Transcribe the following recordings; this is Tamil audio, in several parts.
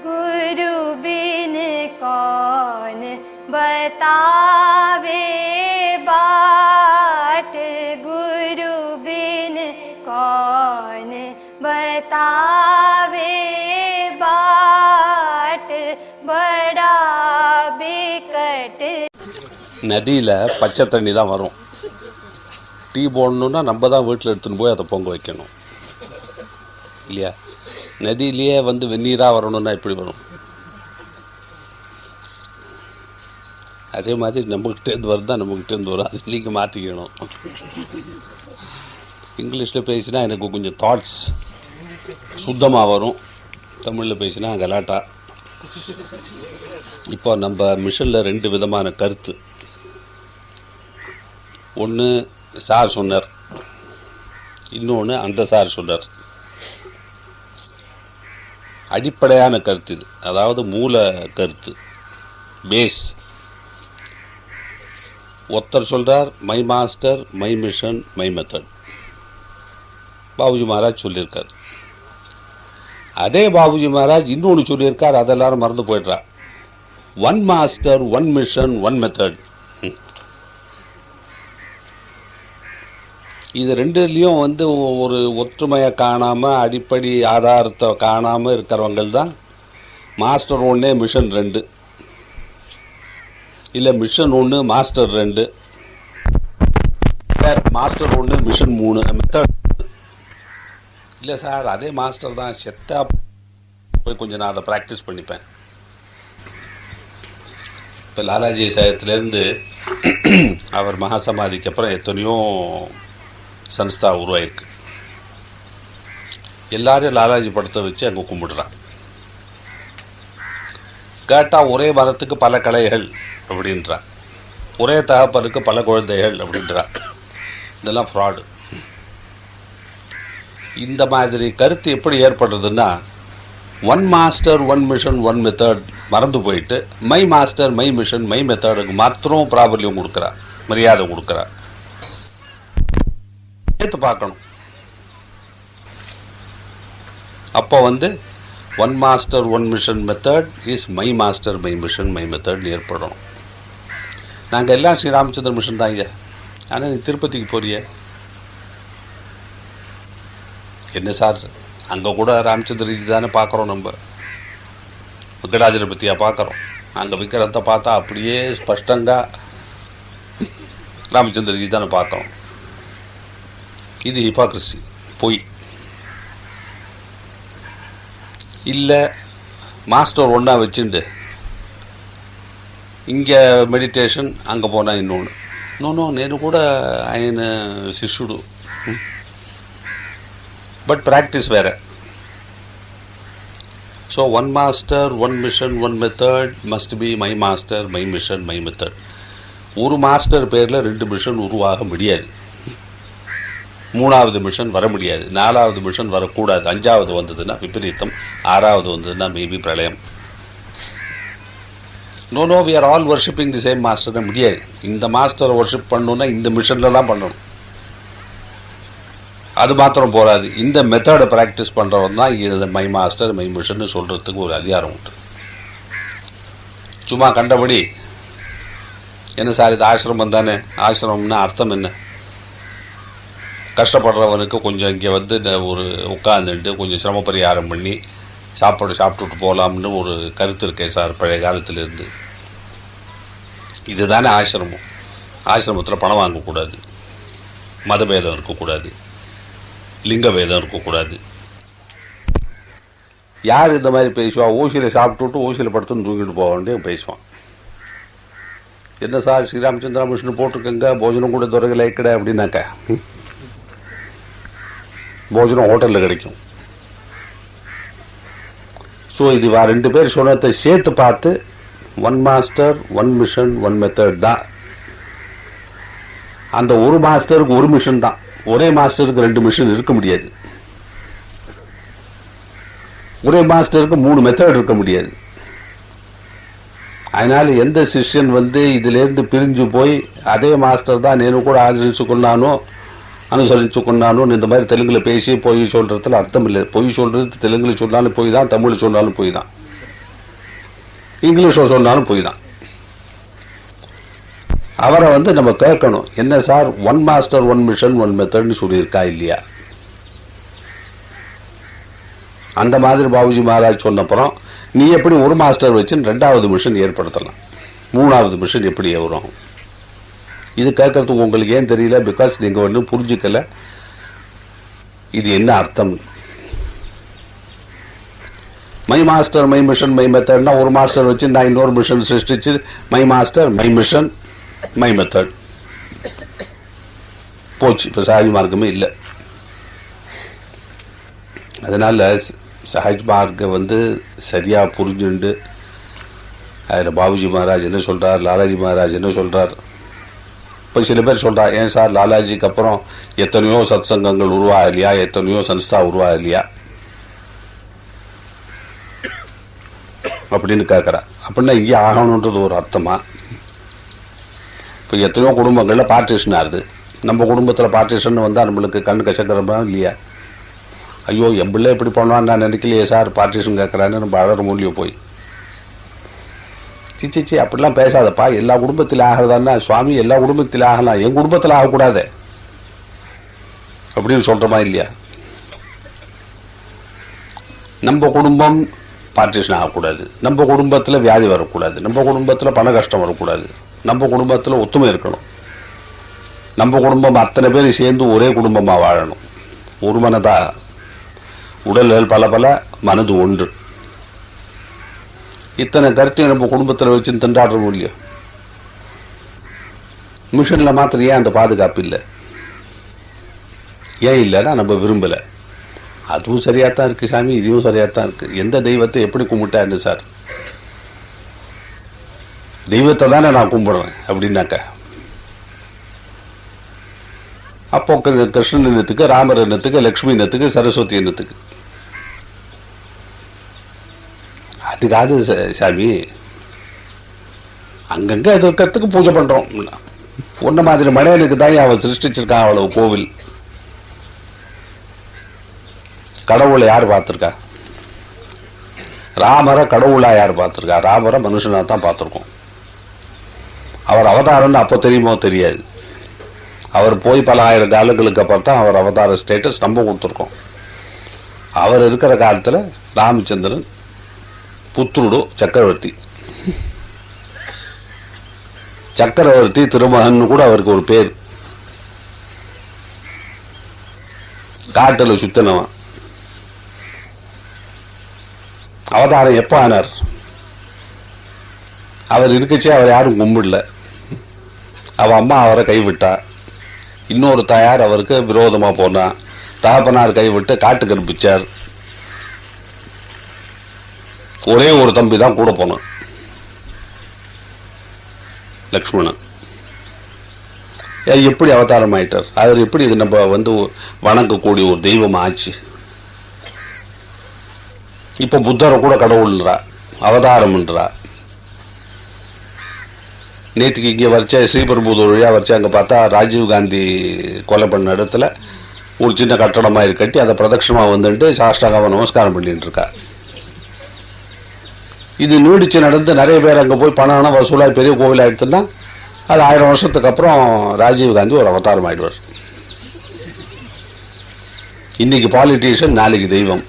गुरु बिन कौन बतावे बाट, गुरु बिन कौन बतावे बाट, बड़ा बिकट। நதியில் பச்சை தண்ணி தான் வரும். டீ போடணுன்னா நம்ம தான் வீட்டில் எடுத்துன்னு போய் அதை பொங்க வைக்கணும் இல்லையா? நதியிலேயே வந்து வெந்நீராக வரணும்னா எப்படி வரும்? அதே மாதிரி நம்மக்கிட்டேருந்து வருதான் நம்மக்கிட்டேருந்து வரும். அது நீங்கள் மாற்றிக்கணும். இங்கிலீஷில் பேசினா எனக்கு கொஞ்சம் தாட்ஸ் சுத்தமாக வரும், தமிழில் பேசினா கலாட்டா. இப்போ நம்ம மிஷனில் 2 விதமான கருத்து. ஒன்று சார் சொன்னார், இன்னொன்று அந்த சார் சொன்னார். அடிப்படையான கருத்து இது, அதாவது மூல கருத்து, பேஸ். ஒருத்தர் சொல்கிறார் my master my mission my method. Babuji Maharaj சொல்லியிருக்கார். அதே பாபுஜி மகாராஜ் இன்னொன்று சொல்லியிருக்கார், அதெல்லாரும் மறந்து போய்ட்றா. 1 மாஸ்டர் 1 மிஷன் 1 மெத்தட். இது ரெண்டுலேயும் வந்து ஒரு ஒற்றுமையை காணாமல், அடிப்படை ஆதாரத்தை காணாமல் இருக்கிறவங்க தான் மாஸ்டர் 1 மிஷன் 2, இல்லை mission 1 master 2, master 1 mission 3 method. இல்லை சார் அதே மாஸ்டர் தான், செட்டாக போய் கொஞ்சம் நான் அதை ப்ராக்டிஸ் பண்ணிப்பேன். இப்போ லாலாஜி சாயத்துலேருந்து அவர் மகாசமாதிக்கு அப்புறம் எத்தனையோ சன்ஸ்தா உருவாயிருக்கு. எல்லாரும் லாலாஜி படத்தை வச்சு அங்கே கும்பிடுறான். கேட்டால் ஒரே மரத்துக்கு பல கலைகள் அப்படின்றான், ஒரே தகப்பனுக்கு பல குழந்தைகள் அப்படின்றான். இதெல்லாம் ஃப்ராடு. இந்த மாதிரி கருத்து எப்படி ஏற்படுறதுன்னா, 1 மாஸ்டர் 1 மிஷன் 1 மெத்தட் மறந்து போயிட்டு my master my mission my மெத்தடுக்கு மாத்திரம் பிராபல்யம் கொடுக்குறா, மரியாதை கொடுக்குறா. சேர்த்து பார்க்கணும். அப்போ வந்து 1 master 1 mission method is my master my mission my மெத்தட்னு ஏற்படணும். நாங்கள் எல்லாம் ஸ்ரீ ராமச்சந்திர மிஷன் தான் ஐயா. ஆனால் நீ திருப்பதிக்கு போறிய என்ன சார்? அங்கே கூட ராமச்சந்திரஜி தானே பார்க்குறோம், நம்ம வெங்கடாஜரை பற்றியாக பார்க்குறோம். அங்கே விற்கிறத பார்த்தா அப்படியே ஸ்பஷ்டங்க ராமச்சந்திரஜி தானே பார்க்குறோம். இது ஹிபாக்ரசி, பொய். இல்லை மாஸ்டர் ஒன்றா வச்சுண்டு இங்கே மெடிடேஷன், அங்கே போனால் இன்னொன்று. నో నేను కూడా ఆయన శిష్యుడు, బట్ ప్రాక్టీస్ వేరే. So 1 master 1 mission 1 method must be my master my mission my method. ஒரு மாஸ்டர் பேரில் 2 மிஷன் உருவாக முடியாது, 3வது மிஷன் வர முடியாது, 4வது மிஷன் வரக்கூடாது, 5வது வந்ததுன்னா விபரீதம், 6வது வந்ததுன்னா மேபி பிரளயம். No we are all worshipping the same மாஸ்டர்னு முடியாது. இந்த மாஸ்டரை வர்ஷிப் பண்ணணுன்னா இந்த மிஷனில் தான் பண்ணணும். அது மாத்திரம் போகாது, இந்த மெத்தடை ப்ராக்டிஸ் பண்ணுறவன் தான் இது மை மாஸ்டர் மை மிஷன்னு சொல்கிறதுக்கு ஒரு அதிகாரம் உண்டு. சும்மா கண்டபடி என்ன சார் இது ஆசிரமம் தானே, ஆசிரமம்னா அர்த்தம் என்ன? கஷ்டப்படுறவனுக்கு கொஞ்சம் இங்கே வந்து ஒரு உட்காந்துட்டு கொஞ்சம் சிரம பரிகாரம் பண்ணி சாப்பிட்டுட்டு போகலாம்னு ஒரு கருத்து இருக்கே சார் பழைய காலத்திலேருந்து. இதுதானே ஆசிரமம். ஆசிரமத்தில் பணம் வாங்கக்கூடாது, மதபேதம் இருக்கக்கூடாது, லிங்கபேதம் இருக்கக்கூடாது. யார் இந்த மாதிரி பேசுவா? ஊசியில் சாப்பிட்டுட்டு ஊசியில் படுத்துன்னு தூங்கிட்டு போக வேண்டிய பேசுவான். என்ன சார் ஸ்ரீராமச்சந்திரா மிஷன் போட்டிருக்கங்க, போஜனம் கூட துறைகளை கிடை அப்படின்னாக்க போஜனம் ஹோட்டலில் கிடைக்கும். ஸோ இது 2 பேர் சொன்னதை சேர்த்து பார்த்து 1 மாஸ்டர் 1 மிஷன் 1 மெத்தட் தான். அந்த ஒரு மாஸ்டருக்கு 1 மிஷன் தான், ஒரே மாஸ்டருக்கு 2 மிஷன் இருக்க முடியாது, ஒரே மாஸ்டருக்கு 3 மெத்தட் இருக்க முடியாது. அதனால் எந்த சிஷ்யன் வந்து இதிலேருந்து பிரிஞ்சு போய் அதே மாஸ்டர் தான் నేను కూడా அனுசரிச்சுக்கொண்டானு இந்த மாதிரி தெலுங்கில் பேசி பொய் சொல்கிறதுல அர்த்தம் இல்லை. பொய் சொல்கிறது தெலுங்கில் சொன்னாலும் பொய் தான், தமிழில் சொன்னாலும் பொய் தான். இங்கிலீஷில் சொன்னாலும் பொய் தான். அவரை நம்ம கேட்கணும், என்ன sir one master one mission one மெத்தட்னு சொல்லியிருக்கா இல்லையா? அந்த மாதிரி பாபுஜி மகாராஜ் சொன்னப்புறம் நீ எப்படி ஒரு மாஸ்டர் வச்சு 2வது மிஷன் ஏற்படுத்தலாம், 3வது மிஷன் எப்படி வரும்? இது கேட்கறதுக்கு உங்களுக்கு ஏன் தெரியல? பிகாஸ் நீங்க புரிஞ்சுக்கல இது என்ன அர்த்தம். My master my mission my மெத்தட்னா ஒரு மாஸ்டர் வச்சு நான் இன்னொரு மிஷன் சிருஷ்டிச்சு my master my mission my method போச்சு. இப்ப சஹஜ் மார்க்கமே இல்லை. அதனால சஹஜ் மார்க்க சரியா புரிஞ்சுண்டு அதில் பாபுஜி மகாராஜ் என்ன சொல்றார், லாலாஜி மகாராஜ் என்ன சொல்றார். இப்போ சில பேர் சொல்றா, ஏன் சார் லாலாஜிக்கு அப்புறம் எத்தனையோ சத் சங்கங்கள் உருவாகலையா, எத்தனையோ சன்ஸ்தா உருவாகலையா அப்படின்னு கேட்குறா. அப்படின்னா இங்கே ஆகணுன்றது ஒரு அர்த்தமா? இப்போ எத்தனையோ குடும்பங்களில் பார்ட்டிஷன் ஆகுது. நம்ம குடும்பத்தில் பார்ட்டிஷன் வந்தால் நம்மளுக்கு கண்ணு கசக்கிறமா இல்லையா? ஐயோ என் பிள்ளை எப்படி பண்ணுவான்னு நான் நினைக்கலையே சார், பார்ட்டிஷன் கேட்குறான்னு நம்ம அழற மூலியம் போய் சிச்சி அப்படிலாம் பேசாதப்பா. எல்லா குடும்பத்தில் ஆகிறதான்னா சுவாமி எல்லா குடும்பத்தில் ஆகலாம், என் குடும்பத்தில் ஆகக்கூடாது அப்படின்னு சொல்கிறோமா இல்லையா? நம்ம குடும்பம் பார்ட்டிஷன் ஆகக்கூடாது, நம்ம குடும்பத்தில் வியாதி வரக்கூடாது, நம்ம குடும்பத்தில் பண கஷ்டம் வரக்கூடாது, நம்ம குடும்பத்தில் ஒத்துமை இருக்கணும், நம்ம குடும்பம் அத்தனை பேர் சேர்ந்து ஒரே குடும்பமாக வாழணும். ஒரு மனதா உடல்கள் பல பல மனது ஒன்று. இத்தனை கருத்தையும் நம்ம குடும்பத்தில் வச்சு திண்டாடுறோம் இல்லையா? மிஷன்ல மாத்திரம் ஏன் அந்த பாதுகாப்பு இல்லை? ஏன் இல்லைன்னா நம்ம விரும்பலை. அதுவும் சரியாத்தான் இருக்கு சாமி, இதுவும் சரியாத்தான் இருக்கு. எந்த தெய்வத்தை எப்படி கும்பிட்டா என்ன சார்? தெய்வத்தை தானே நான் கும்பிடுறேன் அப்படின்னாக்க அப்போ கிருஷ்ணன் இனத்துக்கு, ராமர் இனத்துக்கு, லக்ஷ்மி இனத்துக்கு, சரஸ்வதி இனத்துக்கு அதுக்காது சாமி அங்கங்க இருக்கிறதுக்கு பூஜை பண்றோம். ஒன்ன மாதிரி மலையனுக்கு தான் அவன் சிருஷ்டிச்சிருக்கான் அவ்வளவு கோவில். கடவுளை யார் பார்த்திருக்கா? ராமரை கடவுளா யார் பார்த்திருக்கா? ராமரை மனுஷனா தான் பார்த்திருக்கோம். அவர் அவதாரம்னு அப்போ தெரியுமோ தெரியாது. அவர் போய் பல ஆயிரம் காலங்களுக்கு அப்புறம் தான் அவர் அவதார ஸ்டேட்டஸ் நம்ம கொடுத்துருக்கோம். அவர் இருக்கிற காலத்துல ராமச்சந்திரன் புத்ருடு சக்கரவர்த்தி, சக்கரவர்த்தி திருமகன் கூட அவருக்கு ஒரு பேர். காட்டுல சுத்தனவன். அவதாரம் எப்ப ஆனார்? அவர் இருக்கச்சே அவர் யாரும் கும்பிடல. அவ அம்மா அவரை கைவிட்டா. இன்னொரு தாயார் அவருக்கு விரோதமா போனா. தகப்பனார் கைவிட்டு காட்டுக்கு அனுப்பிச்சார். ஒரே ஒரு தம்பி தான் கூட போனான், லக்ஷ்மணன். எப்படி அவதாரம் ஆயிட்டார்? அவர் எப்படி நம்ம வணங்கக்கூடிய ஒரு தெய்வம் ஆச்சு? இப்ப புத்தரை கூட கடவுள்ன்றா, அவதாரம்ன்றா. நேற்றுக்கு இங்கே வரைச்ச ஸ்ரீபெரும்புதூர் வழியா வரைச்சா அங்கே பார்த்தா ராஜீவ் காந்தி கொலை பண்ண இடத்துல ஒரு சின்ன கட்டடமாக கட்டி அதை பிரதட்சணமாக வந்துட்டு சாஷ்டாங்க நமஸ்காரம் பண்ணிட்டு இருக்கா. இது நீடிச்சு நடந்து நிறைய பேர் அங்கே போய் பணம் வசூலாக பெரிய கோவில் ஆயிடுச்சுன்னா அது 1000 வருஷத்துக்கு அப்புறம் ராஜீவ் காந்தி ஒரு அவதாரம் ஆயிடுவார். இன்னைக்கு பாலிட்டிஷியன், நாளைக்கு தெய்வம்.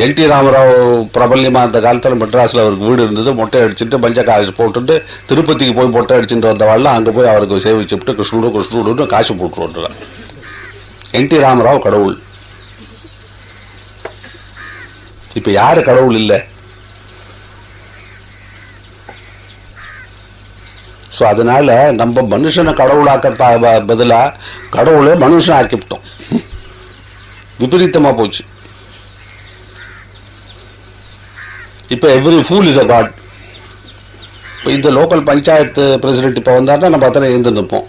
என் டி ராமராவ் பிரபல்யமா அந்த காலத்தில் மெட்ராஸில் அவருக்கு வீடு இருந்தது. மொட்டை அடிச்சுட்டு பஞ்ச காசு போட்டுட்டு திருப்பதிக்கு போய் மொட்டை அடிச்சுட்டு வந்தவாள்லாம் அங்கே போய் அவருக்கு சேவிச்சுட்டு கிருஷ்ணோடு காசு போட்டுருவார். என் டி ராமராவ் கடவுள். இப்ப யாரு கடவுள் இல்லை? ஸோ அதனால நம்ம மனுஷனை கடவுளாக்க பதிலா கடவுளை மனுஷன் ஆக்கிவிட்டோம். விபரீதமா போச்சு. இப்ப every fool is a god. இப்போ இந்த லோக்கல் பஞ்சாயத்து பிரசிடென்ட் இப்போ வந்தாருன்னா நம்ம அத்தனை எழுந்து நிற்போம்.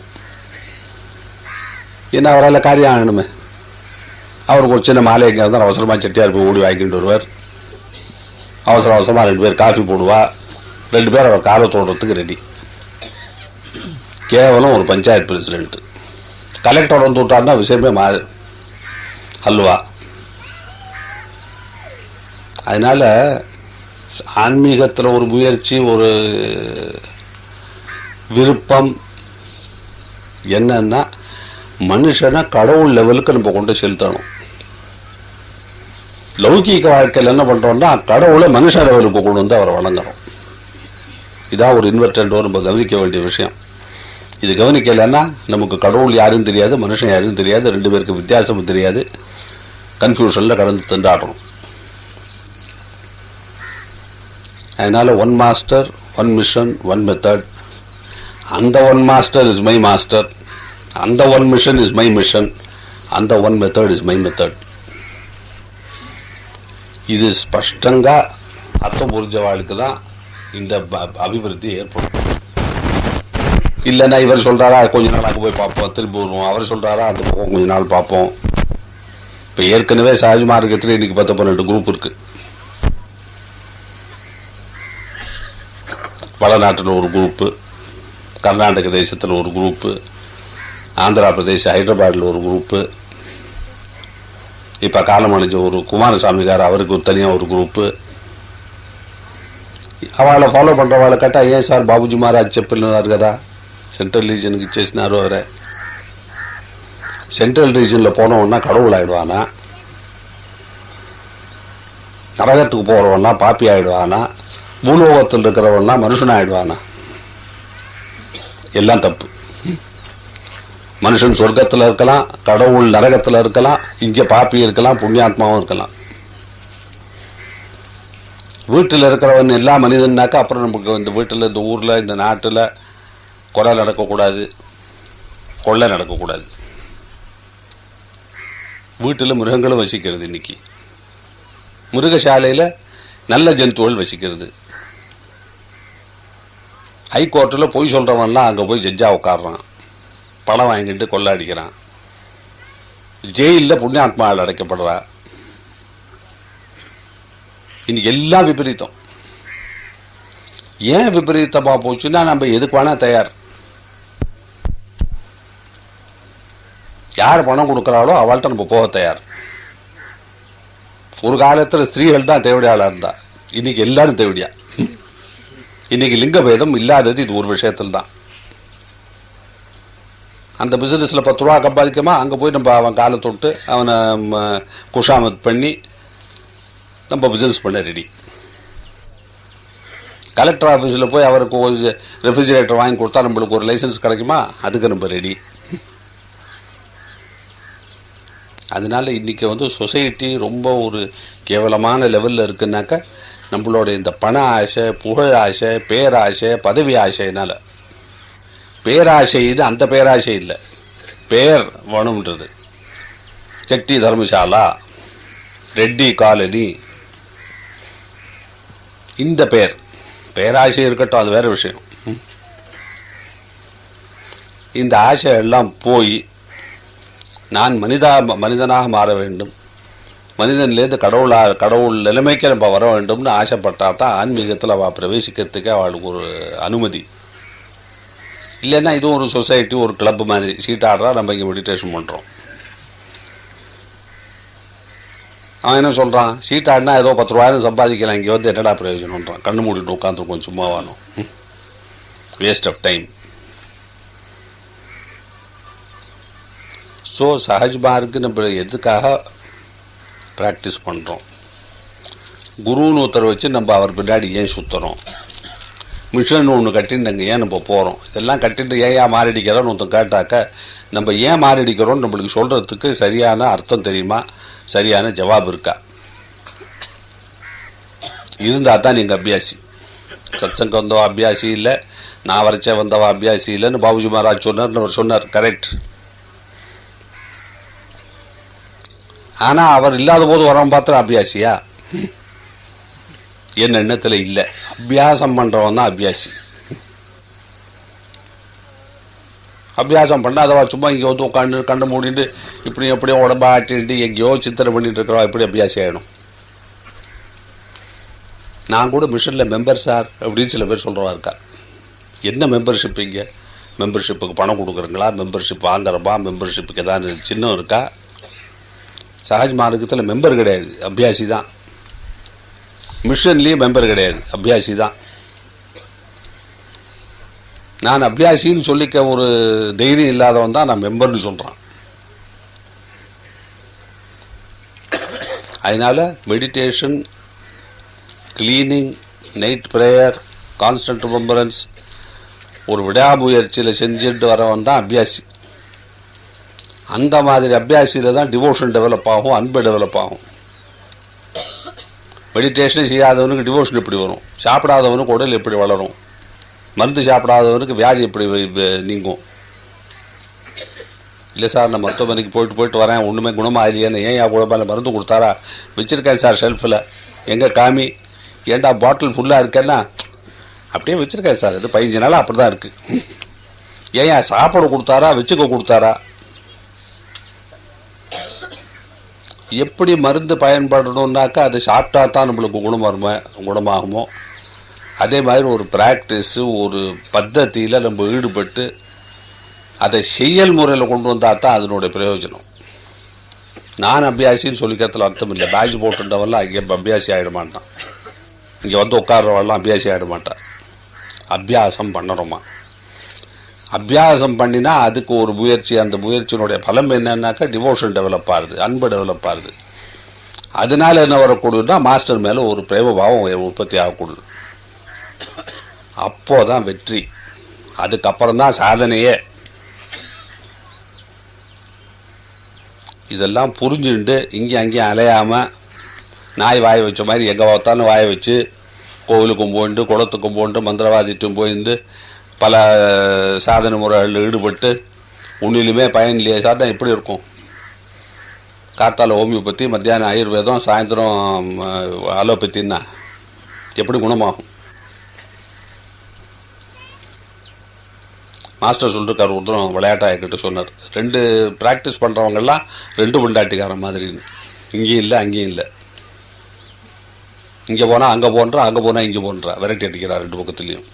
ஏன்னா அவரால் காரியம் ஆகணுமே. அவருக்கு ஒரு சின்ன மாலை எங்கே இருந்தால் அவசரமாக செட்டியார் போய் ஓடி வாங்கிட்டு வருவார். அவசரமாக 2 பேர் காஃபி போடுவா. 2 பேர் அவர் காலை தோடுறதுக்கு ரெடி. கேவலம் ஒரு பஞ்சாயத்து பிரசிடென்ட். கலெக்டர் வந்து விட்டாருன்னா விஷயமே மாறு ஹல்வா. அதனால ஆன்மீகத்தில் ஒரு முயற்சி, ஒரு விருப்பம் என்னன்னா மனுஷனை கடவுள் லெவலுக்கு நம்ம கொண்டு செலுத்தணும். லௌகீக வாழ்க்கையில் என்ன பண்றோம்னா கடவுளை மனுஷ லெவலுக்கு கொண்டு வந்து அவரை வணங்குறோம். இதான் ஒரு இன்வெர்டோ நம்ம கவனிக்க வேண்டிய விஷயம். இது கவனிக்கலைன்னா நமக்கு கடவுள் யாரும் தெரியாது, மனுஷன் யாரும் தெரியாது, ரெண்டு பேருக்கு வித்தியாசமும் தெரியாது, கன்ஃபியூஷன்ல கடந்து திண்டாடுறோம். அதனால one master, one mission, one method. அந்த one master is my master, அந்த one mission is my mission, அந்த one method is my method. இது ஸ்பஷ்டంగా அர்த்தம் புரிஞ்ச வாழ்க்கை தான் இந்த அபிவிருத்தி ஏற்படும். இல்லைன்னா இவர் சொல்றாரா கொஞ்ச நாள் அங்கே போய் பார்ப்போம், திரும்பி வருவோம், அவர் சொல்றாரா அந்த பக்கம் கொஞ்ச நாள் பார்ப்போம். இப்போ ஏற்கனவே சஹஜ் மார்க்கத்தில் இன்னைக்கு 10-12 குரூப் இருக்கு. வடநாட்டில் ஒரு குரூப்பு, கர்நாடக தேசத்தில் ஒரு குரூப்பு, ஆந்திரா பிரதேச ஹைதராபாத்தில் ஒரு குரூப்பு, இப்போ காலமடைஞ்ச ஒரு குமாரசாமிகார் அவருக்கு ஒரு தனியாக ஒரு குரூப்பு. அவளை ஃபாலோ பண்ணுறவாளை கேட்டால் ஏன் சார் బాబూజీ మహారాజ్ చెప్పినారు కదా சென்ட்ரல் ரீஜனுக்கு இచ్చేసినారు அவரை. சென்ட்ரல் ரீஜனில் போனவன்னா கடவுள் ஆகிடுவானா, நரகத்துக்கு போகிறவன்னா பாப்பி ஆகிடுவானா, பூலோகத்தில் இருக்கிறவன்னா மனுஷன் ஆகிடுவானா? எல்லாம் தப்பு. மனுஷன் சொர்க்கத்தில் இருக்கலாம், கடவுள் நரகத்தில் இருக்கலாம், இங்கே பாப்பி இருக்கலாம், புண்ணியாத்மாவும் இருக்கலாம். வீட்டில் இருக்கிறவன் எல்லா மனிதன்னாக்கா அப்புறம் நமக்கு இந்த வீட்டில், இந்த ஊரில், இந்த நாட்டில் கொலை நடக்கக்கூடாது, கொள்ளை நடக்கக்கூடாது. வீட்டில் மிருகங்களும் வசிக்கிறது. இன்னைக்கு மிருகசாலையில் நல்ல ஜந்துக்கள் வசிக்கிறது. ஹைகோர்ட்டில் பொய் சொல்கிறவன்லாம் அங்கே போய் ஜட்ஜா உட்காடுறான், பணம் வாங்கிட்டு கொள்ளாடிக்கிறான். ஜெயிலில் புண்ணியாத்மாவில் அடைக்கப்படுறா. இன்னைக்கு எல்லாம் விபரீதம். ஏன் விபரீதமா போச்சுன்னா நம்ம எதுக்கு வேணா தயார். யார் பணம் கொடுக்குறாளோ அவள்கிட்ட நம்ம போக தயார். ஒரு காலத்தில் ஸ்திரீகள் தான் தேவடியாளா இருந்தா, இன்னைக்கு எல்லாரும் தேவடியா. இன்னைக்கு லிங்க பேதம் இல்லாதது இது ஒரு விஷயத்தில் தான். அந்த பிசினஸ்ல 10 ரூபா சம்பாதிக்கமா அங்கே போய் நம்ம அவன் காலை தொட்டு அவனை குஷாமத் பண்ணி நம்ம பிசினஸ் பண்ண ரெடி. கலெக்டர் ஆஃபீஸில் போய் அவருக்கு ஒரு ரெஃப்ரிஜிரேட்டர் வாங்கி கொடுத்தா நம்மளுக்கு ஒரு லைசன்ஸ் கிடைக்குமா? அதுக்கு நம்ம ரெடி. அதனால இன்னைக்கு சொசைட்டி ரொம்ப ஒரு கேவலமான லெவலில் இருக்குன்னாக்கா நம்மளோட இந்த பண ஆசை, புகழ் ஆசை, பேராசை, பதவி ஆசைனால. பேராசை இது அந்த பேராசை இல்லை, பேர் வேணும்ன்றது. செட்டி தர்மசாலா, ரெட்டி காலனி, இந்த பேராசை இருக்கட்டும், அது வேற விஷயம். இந்த ஆசை எல்லாம் போய் நான் மனிதனாக மாற வேண்டும், மனிதன்லேருந்து கடவுள் நிலைமைக்கு நம்ம வர வேண்டும்னு ஆசைப்பட்டா தான் ஆன்மீகத்தில் அவள் பிரவேசிக்கிறதுக்கே அவளுக்கு ஒரு அனுமதி. இல்லைன்னா இதுவும் ஒரு சொசைட்டி, ஒரு கிளப் மாதிரி. சீட் ஆடுறா, நம்ம இங்கே மெடிடேஷன் பண்ணுறோம். அவன் என்ன சொல்கிறான், சீட் ஆடினா ஏதோ 10 ரூபாயும் சம்பாதிக்கலாம், இங்கே என்னடா பிரயோஜனம்ன்றான். கண்ணு மூடிட்டு உட்காந்துருக்கோம், சும்மாவானோம், waste of time. So Sahaj Marg நம்ம எதுக்காக ப்ராக்டிஸ் பண்ணுறோம்? குருன்னு ஒருத்தர் வச்சு நம்ம அவர் பின்னாடி ஏன் சுற்றுறோம்? மிஷன் ஒன்று கட்டின்னு நாங்கள் ஏன் நம்ம போகிறோம்? இதெல்லாம் கட்டிட்டு ஏன் மாரடிக்கிறோன்னு ஒருத்தர் கேட்டாக்க நம்ம ஏன் மாரடிக்கிறோன்னு நம்மளுக்கு சொல்கிறதுக்கு சரியான அர்த்தம் தெரியுமா, சரியான ஜவாப் இருக்கா? இருந்தால் தான் நீங்கள் அபியாசி. சத்சங்கம் வந்தவா அபியாசி இல்லை, நான் வரைச்சே வந்தவா அபியாசி இல்லைன்னு பாபுஜி மகாராஜ் சொன்னார்னு அவர் சொன்னார். கரெக்ட். ஆனால் அவர் இல்லாத போது வரவன் பார்த்து அபியாசியா? என் எண்ணத்தில் இல்லை. அபியாசம் பண்ணுறவன் தான் அபியாசி. அபியாசம் பண்ணாதவா சும்மா இங்கே உட்காந்து கண்டு மூடிட்டு இப்படி எப்படியோ உடம்ப ஆட்டிட்டு எங்கேயோ சித்திரை பண்ணிட்டு இருக்கிறவா எப்படி அபியாசி ஆகிடும்? நான் கூட மிஷனில் மெம்பர் சார் அப்படின்னு சில பேர் சொல்கிறவா இருக்கா. என்ன மெம்பர்ஷிப்? இங்கே மெம்பர்ஷிப்புக்கு பணம் கொடுக்குறீங்களா? மெம்பர்ஷிப் வாங்குறப்பா? மெம்பர்ஷிப்புக்கு ஏதாவது சின்னம் இருக்கா? சஹஜ் மார்க்கத்தில் மெம்பர் கிடையாது, அபியாசி தான். மிஷன்லேயும் மெம்பர் கிடையாது, அபியாசி தான். நான் அபியாசின்னு சொல்லிக்க ஒரு தைரியம் இல்லாதவன் தான் நான் மெம்பர்னு சொல்கிறான். அதனால் meditation, cleaning, night prayer, constant remembrance ஒரு விடாமுயற்சியில் செஞ்சுட்டு வரவன் தான் அபியாசி. அந்த மாதிரி அபியாசியில் தான் டிவோஷன் டெவலப் ஆகும், அன்பு டெவலப் ஆகும். மெடிடேஷனே செய்யாதவனுக்கு டிவோஷன் எப்படி வரும்? சாப்பிடாதவனுக்கு உடல் எப்படி வளரும்? மருந்து சாப்பிடாதவனுக்கு வியாதி எப்படி நீங்கும்? இல்லை சார், நான் மருத்துவமனைக்கு போயிட்டு வரேன், ஒன்றுமே குணமாக இல்லையேன்னு ஏன் குழப்பால மருந்து கொடுத்தாரா? வச்சுருக்கேன் சார் ஷெல்ஃபில். எங்கே காமி? ஏன்டா பாட்டில் ஃபுல்லாக இருக்கேன்னா? அப்படியே வச்சுருக்கேன் சார், இது 15 நாளாக அப்படி தான் இருக்குது. ஏன் சாப்பிட கொடுத்தாரா, வச்சுக்க கொடுத்தாரா? எப்படி மருந்து பயன்படணுன்னாக்கா அது சாப்பிட்டா தான் நம்மளுக்கு குணமாகுமோ அதே மாதிரி ஒரு ப்ராக்டிஸு, ஒரு பத்ததியில் நம்ம ஈடுபட்டு அதை செயல்முறையில் கொண்டு வந்தால் தான் அதனுடைய பிரயோஜனம். நான் அபியாசின்னு சொல்லிக்கிறதுல அர்த்தம் இல்லை. பேட்ச் போட்டுன்றவெல்லாம் அங்கே அபியாசி ஆகிட மாட்டான். இங்கே வந்து உட்கார்றவெல்லாம் அபியாசி ஆகிட மாட்டான். அபியாசம் பண்ணணுமா? அபியாசம் பண்ணினா அதுக்கு ஒரு முயற்சி, அந்த முயற்சியினுடைய பலம் என்னன்னாக்கா டிவோஷன் டெவலப் ஆகுது, அன்பு டெவலப் ஆகுது. அதனால என்ன வரக்கூடியதுன்னா மாஸ்டர் மேலே ஒரு பிரேமபாவம் உற்பத்தி ஆகக்கூடாது. அப்போதான் வெற்றி. அதுக்கப்புறம் தான் சாதனையே. இதெல்லாம் புரிஞ்சுட்டு இங்கே அங்கேயும் அலையாமல் நாய் வாய வச்ச மாதிரி எங்கே பார்த்தாலும் வாய வச்சு கோவிலுக்கும் போயிட்டு குளத்துக்கும் போயிட்டு மந்திரவாதிட்டும் போயிட்டு பல சாதனை முறைகளில் ஈடுபட்டு ஒன்றிலுமே பயன் இல்லையே சார் தான் எப்படி இருக்கும்? காத்தால ஹோமியோபதி, மத்தியானம் ஆயுர்வேதம், சாயந்தரம் அலோபதின்னா எப்படி குணமாகும்? மாஸ்டர் சொல்லிருக்கார், ஒருத்தரும் விளையாட்டாகிட்ட சொன்னார், 2 ப்ராக்டிஸ் பண்ணுறவங்கெல்லாம் 2 பொண்டாட்டிக்காரன் மாதிரின்னு. இங்கேயும் இல்லை அங்கேயும் இல்லை. இங்கே போனால் அங்கே போன்றா, அங்கே போனால் இங்கே போன்றா, வெரைட்டி அடிக்கிறார் 2 பக்கத்துலேயும்.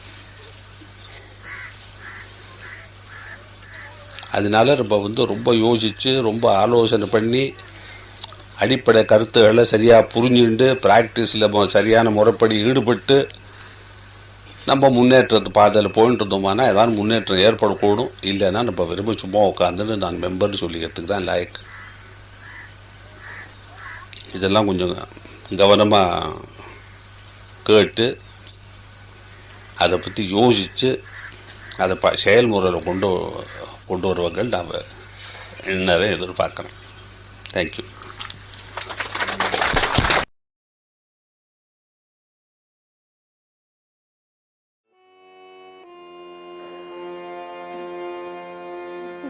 அதனால நம்ம ரொம்ப யோசித்து ரொம்ப ஆலோசனை பண்ணி அடிப்படை கருத்துக்களை சரியாக புரிஞ்சுட்டு ப்ராக்டிஸில் சரியான முறைப்படி ஈடுபட்டு நம்ம முன்னேற்றத்து பாதையில் போயிட்டு இருந்தோம்னா ஏதாவது முன்னேற்றம் ஏற்படக்கூடும். இல்லைன்னா நம்ம விரும்ப சும்மா உட்காந்துட்டு நான் மெம்பர்னு சொல்லிக்கிறதுக்கு தான் லாய்க்கு. இதெல்லாம் கொஞ்சம் கவனமாக கேட்டு அதை பற்றி யோசித்து அதை செயல்முறையில் கொண்டு வருவார்கள் நாம் என்னவே எதிர்பார்க்குறேன். தேங்க்யூ.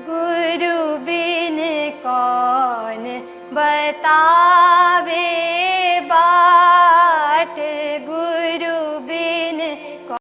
गुरु बिन कौन बतावे बाट, गुरु बिन